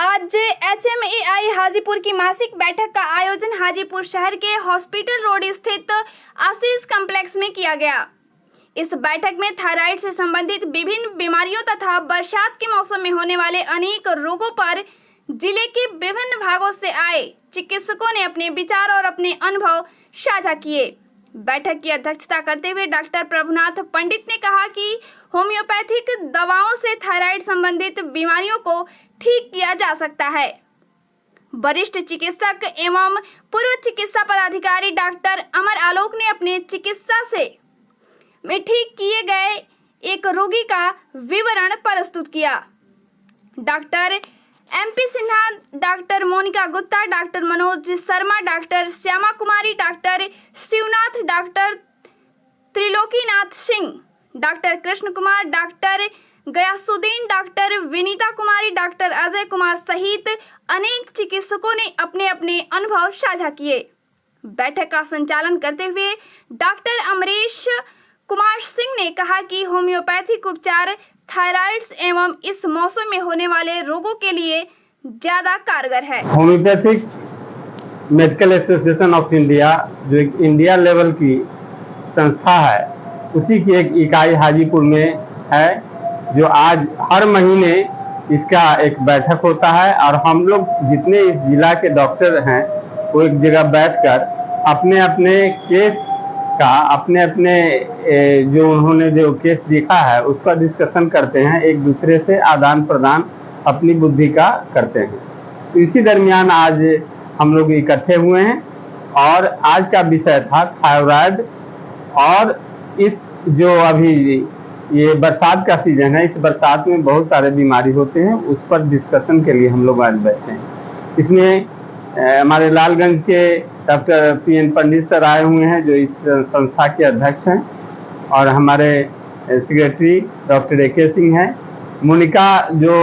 आज HMAI हाजीपुर की मासिक बैठक का आयोजन हाजीपुर शहर के हॉस्पिटल रोड स्थित आशीष कॉम्प्लेक्स में किया गया। इस बैठक में थायराइड से संबंधित विभिन्न बीमारियों तथा बरसात के मौसम में होने वाले अनेक रोगों पर जिले के विभिन्न भागों से आए चिकित्सकों ने अपने विचार और अपने अनुभव साझा किए। बैठक की अध्यक्षता करते हुए डॉक्टर प्रभुनाथ पंडित ने कहा कि होम्योपैथिक दवाओं से थायराइड संबंधित बीमारियों को ठीक किया जा सकता है। वरिष्ठ चिकित्सक एवं पूर्व चिकित्सा पदाधिकारी डॉक्टर अमर आलोक ने अपने चिकित्सा से में ठीक किए गए एक रोगी का विवरण प्रस्तुत किया। Doctor MP Sinha, doctor Monika Gupta, doctor Manoj Sharma, doctor Shyama Kumari, doctor Shivnath, doctor Trilokinath Singh, doctor Krishna Kumar, doctor Gayasuddin, doctor Vinita Kumari, doctor Ajay Kumar सहित अनेक चिकित्सकों ने अपने अपने अनुभव साझा किए। बैठक का संचालन करते हुए डॉक्टर अमरीश कुमार सिंह ने कहा कि होम्योपैथिक उपचार थायराइड एवं इस मौसम में होने वाले रोगों के लिए ज्यादा कारगर है। Homeopathic medical association of India जो एक इंडिया लेवल की संस्था है, उसी की एक इकाई हाजीपुर में है, जो आज हर महीने इसका एक बैठक होता है और हम लोग जितने इस जिला के डॉक्टर हैं वो एक जगह बैठकर अपने अपने केस का अपने जो उन्होंने जो केस देखा है उसका डिस्कशन करते हैं, एक दूसरे से आदान प्रदान अपनी बुद्धि का करते हैं। तो इसी दरमियान आज हम लोग इकट्ठे हुए हैं और आज का विषय था थायराइड। और इस जो अभी ये बरसात का सीजन है, इस बरसात में बहुत सारे बीमारी होते हैं, उस पर डिस्कशन के लिए हम लोग आज बैठे हैं। इसमें हमारे लालगंज के डॉक्टर PN पंडित सर आए हुए हैं जो इस संस्था के अध्यक्ष हैं, और हमारे सेक्रेटरी डॉक्टर AK सिंह हैं, मोनिका जो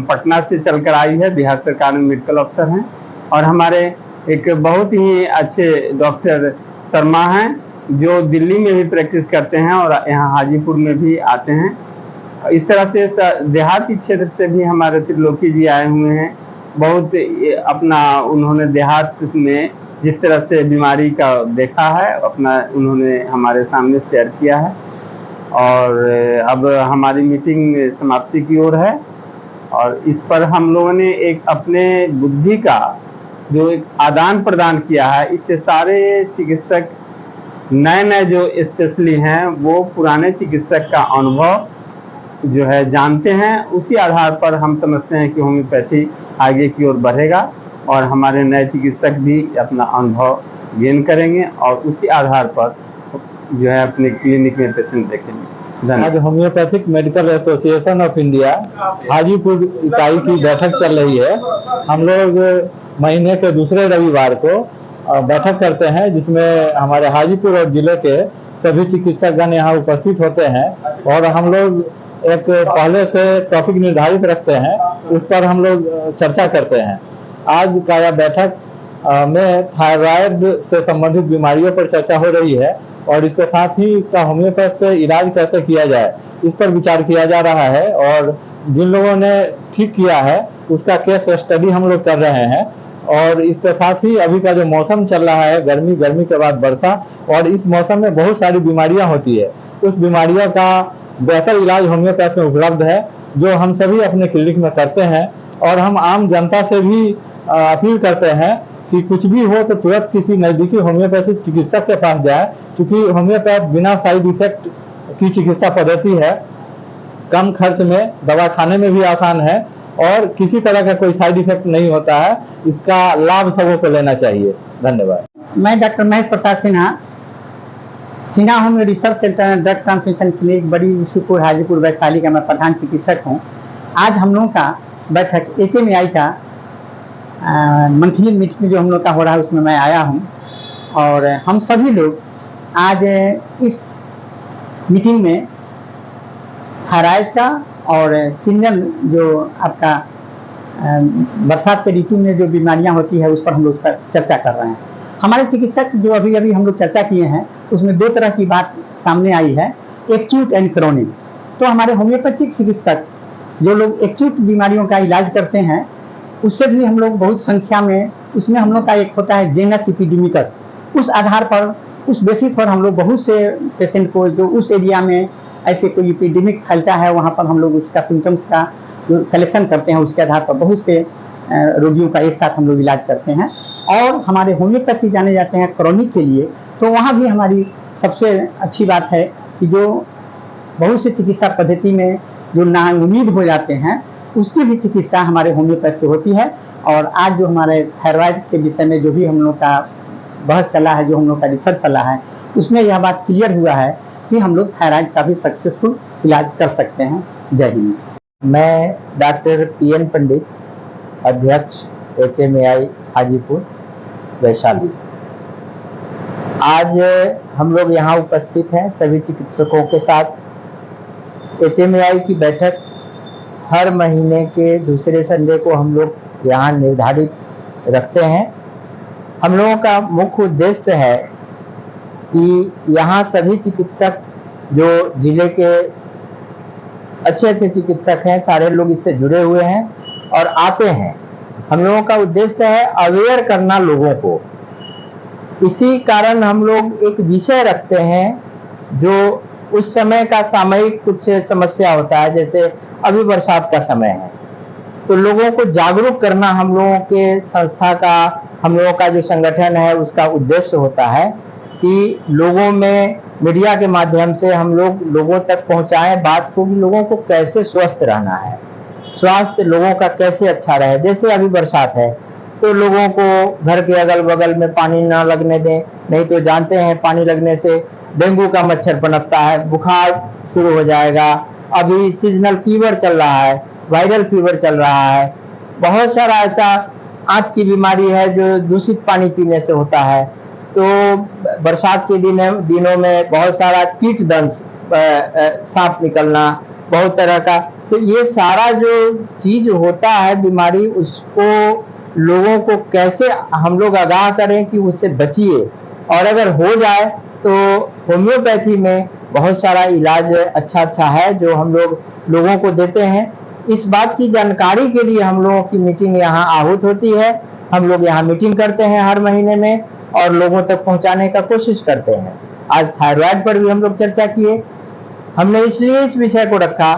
पटना से चलकर आई है, बिहार सरकार में मेडिकल अफसर हैं, और हमारे एक बहुत ही अच्छे डॉक्टर शर्मा हैं जो दिल्ली में भी प्रैक्टिस करते हैं और यहाँ हाजीपुर में भी आते हैं। इस तरह से देहाती क्षेत्र से भी हमारे त्रिलोकी जी आए हुए हैं। बहुत अपना उन्होंने देहात में जिस तरह से बीमारी का देखा है अपना उन्होंने हमारे सामने शेयर किया है। और अब हमारी मीटिंग समाप्ति की ओर है और इस पर हम लोगों ने एक अपने बुद्धि का जो एक आदान प्रदान किया है, इससे सारे चिकित्सक नए जो स्पेशली हैं वो पुराने चिकित्सक का अनुभव जो है जानते हैं। उसी आधार पर हम समझते हैं कि होम्योपैथी आगे की ओर बढ़ेगा और हमारे नए चिकित्सक भी अपना अनुभव गेन करेंगे और उसी आधार पर जो है अपने क्लिनिक में पेशेंट देखेंगे। आज homeopathic medical association of India Hajipur इकाई की बैठक चल रही है। हम लोग महीने के दूसरे रविवार को बैठक करते हैं, जिसमें हमारे हाजीपुर और जिले के सभी चिकित्सकगण यहाँ उपस्थित होते हैं और हम लोग एक पहले से टॉपिक निर्धारित रखते हैं, उस पर हम लोग चर्चा करते हैं। आज का यह बैठक में थायराइड से संबंधित बीमारियों पर चर्चा हो रही है और इसके साथ ही इसका होम्योपैथ से इलाज कैसे किया जाए इस पर विचार किया जा रहा है। और जिन लोगों ने ठीक किया है उसका केस स्टडी हम लोग कर रहे हैं। और इसके साथ ही अभी का जो मौसम चल रहा है, गर्मी के बाद वर्षा, और इस मौसम में बहुत सारी बीमारियां होती है, उस बीमारियों का बेहतर इलाज होम्योपैथ में उपलब्ध है, जो हम सभी अपने क्लिनिक में करते हैं। और हम आम जनता से भी अपील करते हैं कि कुछ भी हो तो तुरंत किसी नज़दीकी होम्योपैथिक चिकित्सक के पास जाए, क्योंकि होम्योपैथ बिना साइड इफेक्ट की चिकित्सा पद्धति है, कम खर्च में, दवा खाने में भी आसान है और किसी तरह का कोई साइड इफेक्ट नहीं होता है। इसका लाभ सबों को लेना चाहिए। धन्यवाद। मैं doctor Mahesh Prasad Sinha home research centre drug transmission clinic बड़ी शिवपुर हाजीपुर वैशाली का मैं प्रधान चिकित्सक हूँ। आज हम लोगों का बैठक HMAI का मंथली मीटिंग जो हम लोग का हो रहा है उसमें मैं आया हूँ और हम सभी लोग आज इस मीटिंग में थायराइड का और सीजनल जो आपका बरसात के ऋतु में जो बीमारियां होती है उस पर हम लोग चर्चा कर रहे हैं। हमारे चिकित्सक जो अभी हम लोग चर्चा किए हैं उसमें दो तरह की बात सामने आई है, एक्यूट एंड क्रोनिक। तो हमारे होम्योपैथिक चिकित्सक जो लोग एक्यूट बीमारियों का इलाज करते हैं उससे भी हम लोग बहुत संख्या में, उसमें हम लोग का एक होता है जेनस एपिडेमिकस, उस आधार पर, उस बेसिस पर हम लोग बहुत से पेशेंट को जो उस एरिया में ऐसे कोई एपिडेमिक फैलता है वहाँ पर हम लोग उसका सिम्टम्स का जो कलेक्शन करते हैं, उसके आधार पर बहुत से रोगियों का एक साथ हम लोग इलाज करते हैं। और हमारे होम्योपैथी जाने जाते हैं क्रॉनिक के लिए, तो वहाँ भी हमारी सबसे अच्छी बात है कि जो बहुत सी चिकित्सा पद्धति में जो नाउम्मीद हो जाते हैं उसकी भी चिकित्सा हमारे होम्योपैथ से होती है। और आज जो हमारे थायराइड के विषय में जो भी हम लोग का बहस चला है, जो हम लोग का रिसर्च चला है, उसमें यह बात क्लियर हुआ है कि हम लोग थायराइड का भी सक्सेसफुल इलाज कर सकते हैं। जय हिंद। मैं डॉक्टर PN पंडित, अध्यक्ष HMAI हाजीपुर वैशाली। आज हम लोग यहाँ उपस्थित हैं सभी चिकित्सकों के साथ। HMAI की बैठक हर महीने के दूसरे संडे को हम लोग यहाँ निर्धारित रखते हैं। हम लोगों का मुख्य उद्देश्य है कि यहाँ सभी चिकित्सक जो जिले के अच्छे चिकित्सक हैं, सारे लोग इससे जुड़े हुए हैं और आते हैं। हम लोगों का उद्देश्य है अवेयर करना लोगों को। इसी कारण हम लोग एक विषय रखते हैं जो उस समय का सामयिक कुछ समस्या होता है, जैसे अभी बरसात का समय है, तो लोगों को जागरूक करना हम लोगों के संस्था का, हम लोगों का जो संगठन है उसका उद्देश्य होता है कि लोगों में मीडिया के माध्यम से हम लोग लोगों तक पहुंचाएं बात को कि लोगों को कैसे स्वस्थ रहना है, स्वास्थ्य लोगों का कैसे अच्छा रहे। जैसे अभी बरसात है तो लोगों को घर के अगल बगल में पानी ना लगने दें, नहीं तो जानते हैं पानी लगने से डेंगू का मच्छर पनपता है, बुखार शुरू हो जाएगा। अभी सीजनल फीवर चल रहा है, वायरल फीवर चल रहा है, बहुत सारा ऐसा आंत की बीमारी है जो दूषित पानी पीने से होता है। तो बरसात के दिनों में बहुत सारा कीट दंश, सांप निकलना, बहुत तरह का, तो ये सारा जो चीज होता है बीमारी, उसको लोगों को कैसे हम लोग आगाह करें कि उससे बचिए। और अगर हो जाए तो होम्योपैथी में बहुत सारा इलाज अच्छा है जो हम लोग लोगों को देते हैं। इस बात की जानकारी के लिए हम लोगों की मीटिंग यहाँ आहूत होती है। हम लोग यहाँ मीटिंग करते हैं हर महीने में और लोगों तक पहुंचाने का कोशिश करते हैं। आज थायराइड पर भी हम लोग चर्चा किए। हमने इसलिए इस विषय को रखा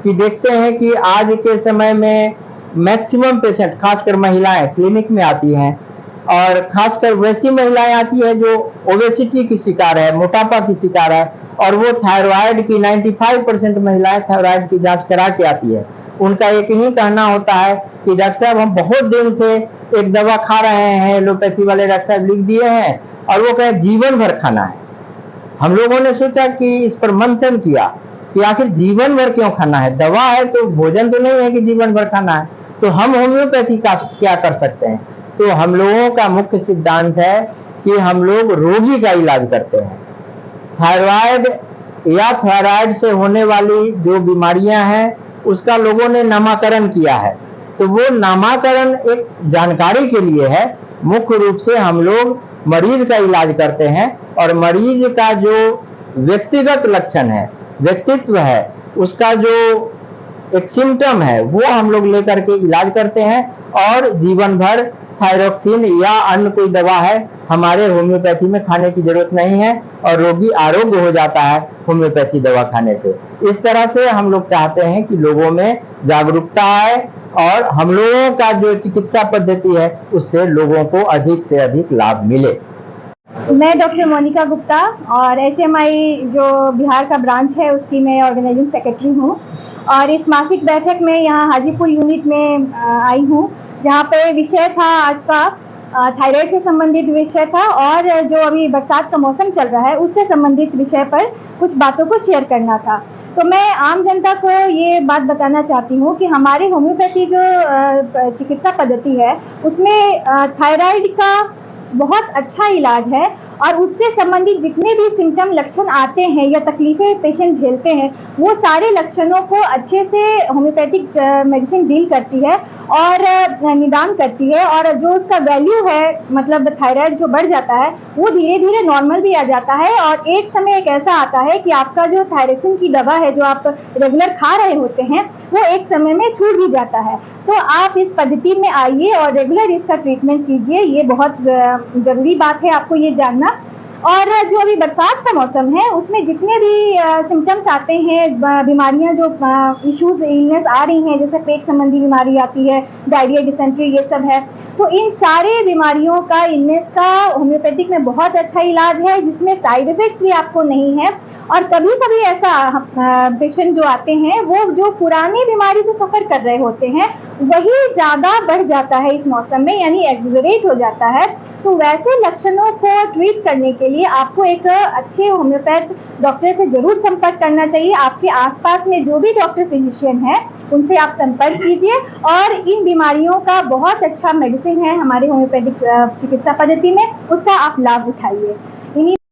कि देखते हैं कि आज के समय में मैक्सिमम पेशेंट, खासकर महिलाएं क्लिनिक में आती हैं, और खासकर वैसी महिलाएं आती है जो ओबेसिटी की शिकार है, मोटापा की शिकार है, और वो थायराइड की 95% महिलाएं थायराइड की जांच करा के आती है। उनका एक ही कहना होता है कि डॉक्टर साहब हम बहुत दिन से एक दवा खा रहे हैं, एलोपैथी वाले डॉक्टर साहब लिख दिए हैं, और वो कहे जीवन भर खाना है। हम लोगों ने सोचा कि इस पर मंथन किया कि आखिर जीवन भर क्यों खाना है, दवा है तो भोजन तो नहीं है कि जीवन भर खाना है, तो हम होम्योपैथी का क्या कर सकते हैं। तो हम लोगों का मुख्य सिद्धांत है कि हम लोग रोगी का इलाज करते हैं। थायराइड या थायराइड से होने वाली जो बीमारियां हैं उसका लोगों ने नामाकरण किया है, तो वो नामाकरण एक जानकारी के लिए है। मुख्य रूप से हम लोग मरीज का इलाज करते हैं और मरीज का जो व्यक्तिगत लक्षण है, व्यक्तित्व है, उसका जो एक सिम्टम है वो हम लोग लेकर के इलाज करते हैं। और जीवन भर थायरोक्सिन या अन्य कोई दवा है हमारे होम्योपैथी में खाने की जरूरत नहीं है और रोगी आरोग्य हो जाता है होम्योपैथी दवा खाने से। इस तरह से हम लोग चाहते हैं कि लोगों में जागरूकता आए और हम लोगों का जो चिकित्सा पद्धति है उससे लोगों को अधिक से अधिक लाभ मिले। मैं डॉक्टर मोनिका गुप्ता और HMI जो बिहार का ब्रांच है उसकी मैं ऑर्गेनाइजिंग सेक्रेटरी हूँ, और इस मासिक बैठक में यहाँ हाजीपुर यूनिट में आई हूँ, जहाँ पे विषय था आज का थायराइड से संबंधित विषय था, और जो अभी बरसात का मौसम चल रहा है उससे संबंधित विषय पर कुछ बातों को शेयर करना था। तो मैं आम जनता को ये बात बताना चाहती हूँ कि हमारी होम्योपैथी जो चिकित्सा पद्धति है उसमें थायराइड का बहुत अच्छा इलाज है। और उससे संबंधित जितने भी सिम्टम लक्षण आते हैं या तकलीफें पेशेंट झेलते हैं, वो सारे लक्षणों को अच्छे से होम्योपैथिक मेडिसिन डील करती है और निदान करती है। और जो उसका वैल्यू है, मतलब थायराइड जो बढ़ जाता है, वो धीरे धीरे नॉर्मल भी आ जाता है। और एक समय एक ऐसा आता है कि आपका जो थायरोक्सिन की दवा है जो आप रेगुलर खा रहे होते हैं, वो एक समय में छूट भी जाता है। तो आप इस पद्धति में आइए और रेगुलर इसका ट्रीटमेंट कीजिए। ये बहुत ज़रूरी बात है आपको ये जानना। और जो अभी बरसात का मौसम है, उसमें जितने भी सिम्टम्स आते हैं, बीमारियां जो इश्यूज इलनेस आ रही हैं, जैसे पेट संबंधी बीमारी आती है, डायरिया, डिसेंट्री, ये सब है, तो इन सारे बीमारियों का, इलनेस का होम्योपैथिक में बहुत अच्छा इलाज है, जिसमें साइड इफेक्ट्स भी आपको नहीं है। और कभी कभी ऐसा पेशेंट जो आते हैं, वो जो पुरानी बीमारी से सफ़र कर रहे होते हैं, वही ज़्यादा बढ़ जाता है इस मौसम में, यानी एक्सजरेट हो जाता है। तो वैसे लक्षणों को ट्रीट करने के लिए आपको एक अच्छे होम्योपैथ डॉक्टर से जरूर संपर्क करना चाहिए। आपके आसपास में जो भी डॉक्टर फिजिशियन है, उनसे आप संपर्क कीजिए। और इन बीमारियों का बहुत अच्छा मेडिसिन है हमारे होम्योपैथिक चिकित्सा पद्धति में, उसका आप लाभ उठाइए। इन्हीं